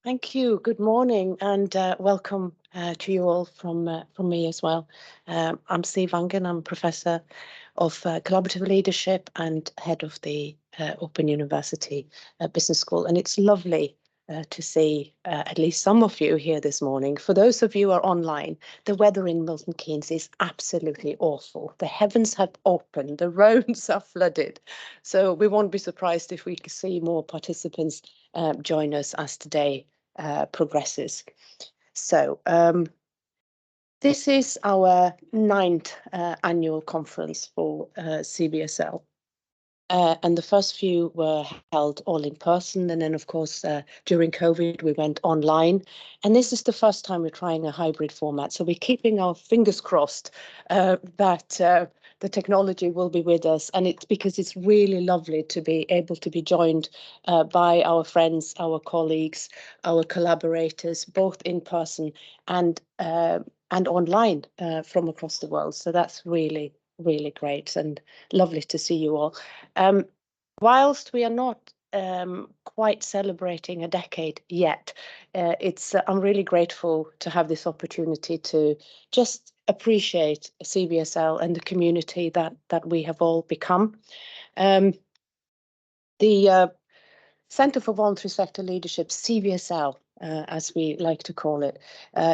Thank you. Good morning and welcome to you all from me as well. I'm Siv Vangen. I'm Professor of Collaborative Leadership and Head of the Open University Business School. And it's lovely to see at least some of you here this morning. For those of you who are online, the weather in Milton Keynes is absolutely awful. The heavens have opened, the roads are flooded. So we won't be surprised if we see more participants join us as today progresses. So this is our 9th annual conference for CVSL. And the first few were held all in person. And then, of course, during COVID, we went online. And this is the first time we're trying a hybrid format. So we're keeping our fingers crossed that the technology will be with us. And it's because it's really lovely to be able to be joined by our friends, our colleagues, our collaborators, both in person and online from across the world. So that's really great and lovely to see you all. Whilst we are not quite celebrating a decade yet, I'm really grateful to have this opportunity to just appreciate CVSL and the community that we have all become. The Centre for Voluntary Sector Leadership, CVSL, as we like to call it,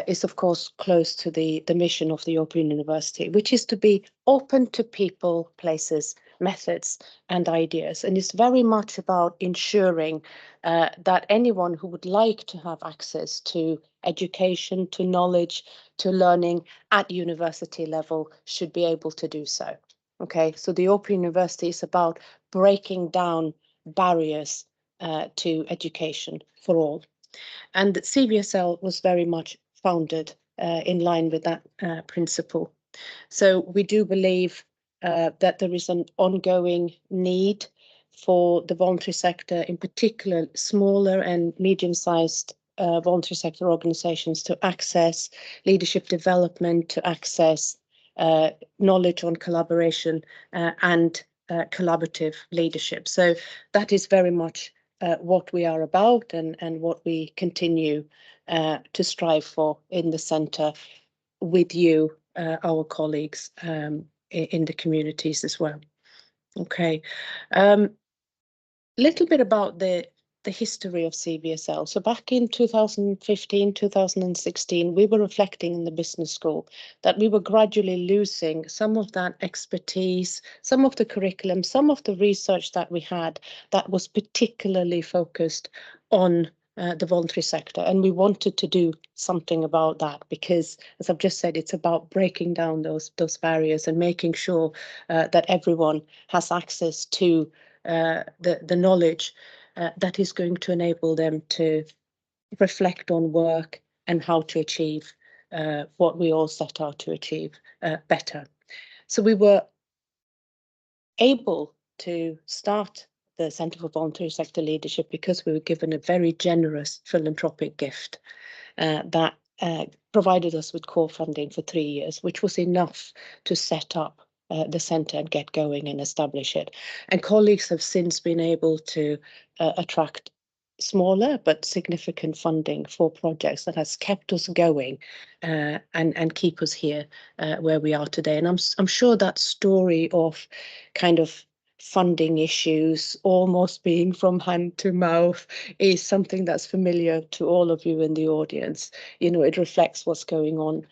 is of course close to the mission of the Open University, which is to be open to people, places, methods and ideas. And it's very much about ensuring that anyone who would like to have access to education, to knowledge, to learning at university level should be able to do so. Okay, so the Open University is about breaking down barriers to education for all. And CVSL was very much founded in line with that principle. So we do believe that there is an ongoing need for the voluntary sector, in particular smaller and medium-sized voluntary sector organizations, to access leadership development, to access knowledge on collaboration and collaborative leadership. So that is very much what we are about and what we continue to strive for in the centre with you, our colleagues in the communities as well. Okay, little bit about the history of CVSL. So back in 2015, 2016, we were reflecting in the business school that we were gradually losing some of that expertise, some of the curriculum, some of the research that we had that was particularly focused on the voluntary sector. And we wanted to do something about that because, as I've just said, it's about breaking down those barriers and making sure that everyone has access to the knowledge that is going to enable them to reflect on work and how to achieve what we all set out to achieve better. So we were able to start the Centre for Voluntary Sector Leadership because we were given a very generous philanthropic gift that provided us with core funding for 3 years, which was enough to set up the centre and get going and establish it. And colleagues have since been able to attract smaller but significant funding for projects that has kept us going and keep us here where we are today. And I'm sure that story of kind of funding issues almost being from hand to mouth is something that's familiar to all of you in the audience. You know, it reflects what's going on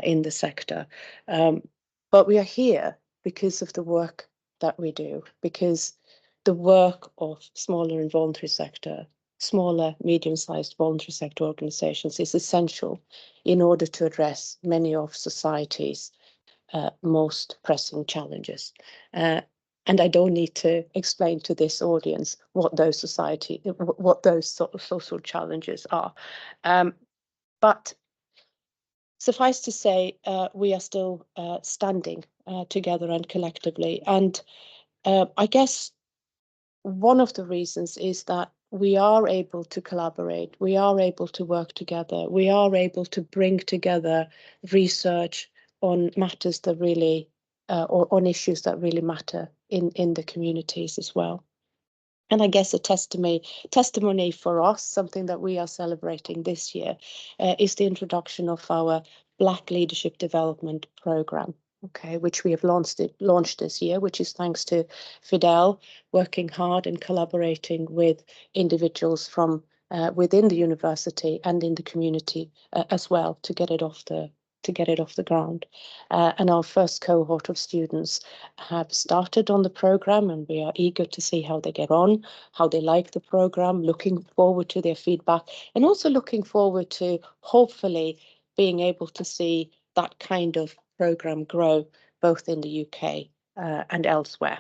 in the sector. But we are here because of the work that we do, because the work of smaller and voluntary sector, smaller, medium-sized voluntary sector organisations is essential in order to address many of society's most pressing challenges. And I don't need to explain to this audience what those sort of social challenges are. But suffice to say, we are still standing together and collectively. And I guess one of the reasons is that we are able to collaborate, we are able to work together, we are able to bring together research on matters that really, or on issues that really matter in the communities as well. And I guess a testimony for us, something that we are celebrating this year, is the introduction of our Black Leadership Development Programme, okay, which we have launched this year, which is thanks to Fidel working hard and collaborating with individuals from within the university and in the community as well to get it off the ground. And our first cohort of students have started on the program, and we are eager to see how they get on, how they like the program, looking forward to their feedback, and also looking forward to hopefully being able to see that kind of program grow both in the UK and elsewhere.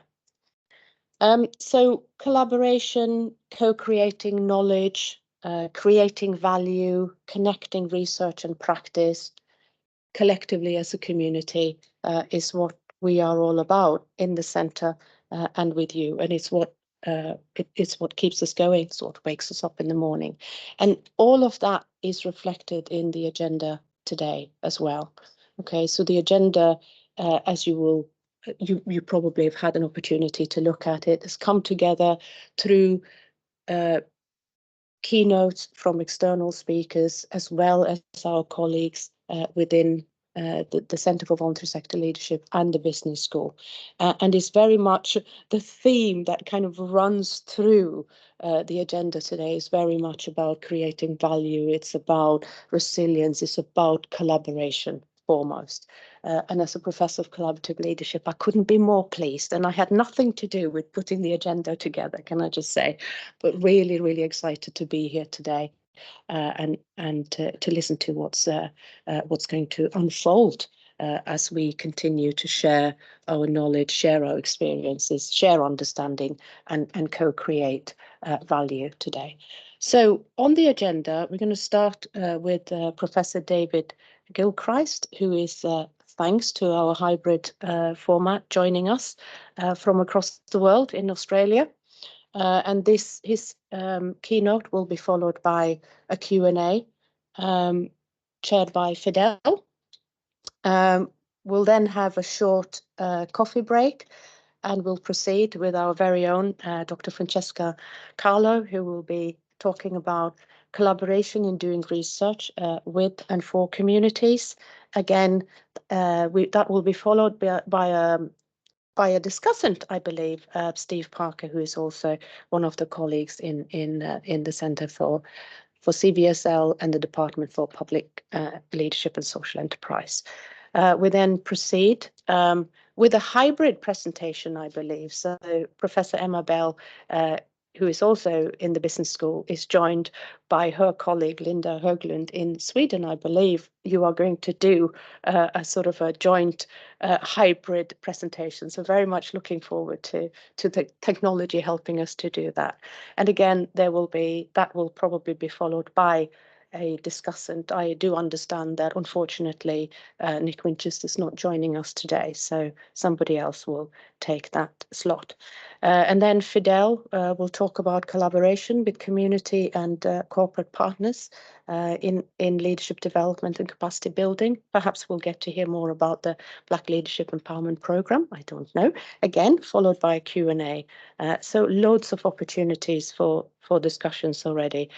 So collaboration, co-creating knowledge, creating value, connecting research and practice collectively as a community is what we are all about in the centre and with you. And it's what keeps us going, it's what wakes us up in the morning. And all of that is reflected in the agenda today as well. Okay, so the agenda, as you probably have had an opportunity to look at it, has come together through keynotes from external speakers, as well as our colleagues within the Centre for Voluntary Sector Leadership and the Business School. And it's very much the theme that kind of runs through the agenda today is very much about creating value. It's about resilience. It's about collaboration foremost. And as a professor of collaborative leadership, I couldn't be more pleased. And I had nothing to do with putting the agenda together, can I just say, but really, really excited to be here today and to listen to what's going to unfold as we continue to share our knowledge, share our experiences, share understanding, and co-create value today. So on the agenda, we're going to start with Professor David Gilchrist, who is thanks to our hybrid format, joining us from across the world in Australia. And his keynote will be followed by a Q&A chaired by Fidel. We'll then have a short coffee break, and we'll proceed with our very own Dr. Francesca Carlo, who will be talking about collaboration in doing research with and for communities. Again, that will be followed by a discussant, I believe, Steve Parker, who is also one of the colleagues in the Centre for CVSL and the Department for Public Leadership and Social Enterprise. We then proceed with a hybrid presentation, I believe. So Professor Emma Bell, who is also in the business school, is joined by her colleague Linda Höglund in Sweden, I believe. You are going to do a sort of a joint hybrid presentation. So very much looking forward to the technology helping us to do that. And again, that will probably be followed by a discussant. I do understand that unfortunately Nick Winchester is not joining us today, so somebody else will take that slot. And then Fidel will talk about collaboration with community and corporate partners in leadership development and capacity building. Perhaps we'll get to hear more about the Black Leadership Empowerment Programme, I don't know. Again, followed by a Q&A. So loads of opportunities for discussions already.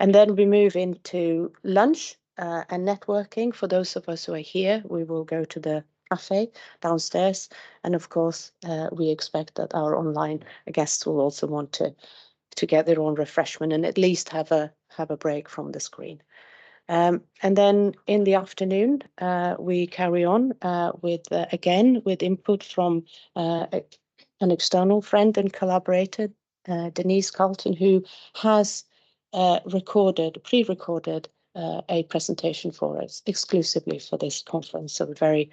And then we move into lunch and networking. For those of us who are here, we will go to the cafe downstairs. And of course, we expect that our online guests will also want to get their own refreshment and at least have a break from the screen. And then in the afternoon, we carry on again with input from an external friend and collaborator, Denise Carlton, who has pre-recorded a presentation for us exclusively for this conference. So we're very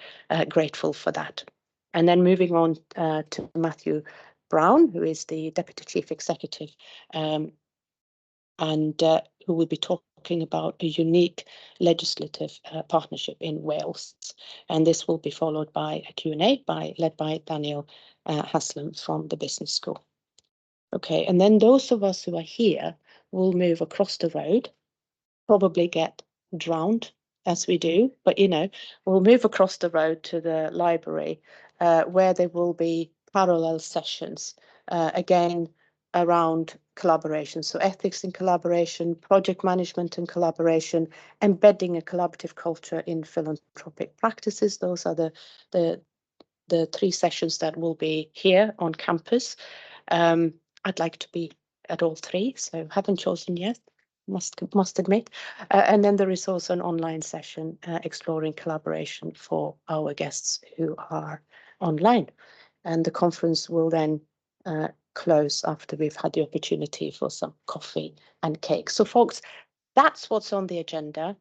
grateful for that. And then moving on to Matthew Brown, who is the Deputy Chief Executive, and who will be talking about a unique legislative partnership in Wales. And this will be followed by a Q&A led by Daniel Haslam from the Business School. Okay, and then those of us who are here will move across the road, probably get drowned as we do, but we'll move across the road to the library where there will be parallel sessions. Again, around collaboration. So ethics in collaboration, project management and collaboration, embedding a collaborative culture in philanthropic practices. Those are the 3 sessions that will be here on campus. I'd like to be at all 3, so haven't chosen yet, must admit. And then there is also an online session exploring collaboration for our guests who are online. And the conference will then close after we've had the opportunity for some coffee and cake. So folks, that's what's on the agenda.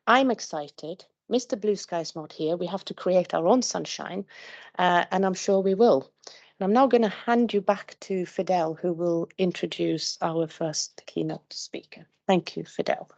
I'm excited. Mr. Blue Sky is not here. We have to create our own sunshine, and I'm sure we will. And I'm now going to hand you back to Fidel, who will introduce our first keynote speaker. Thank you, Fidel.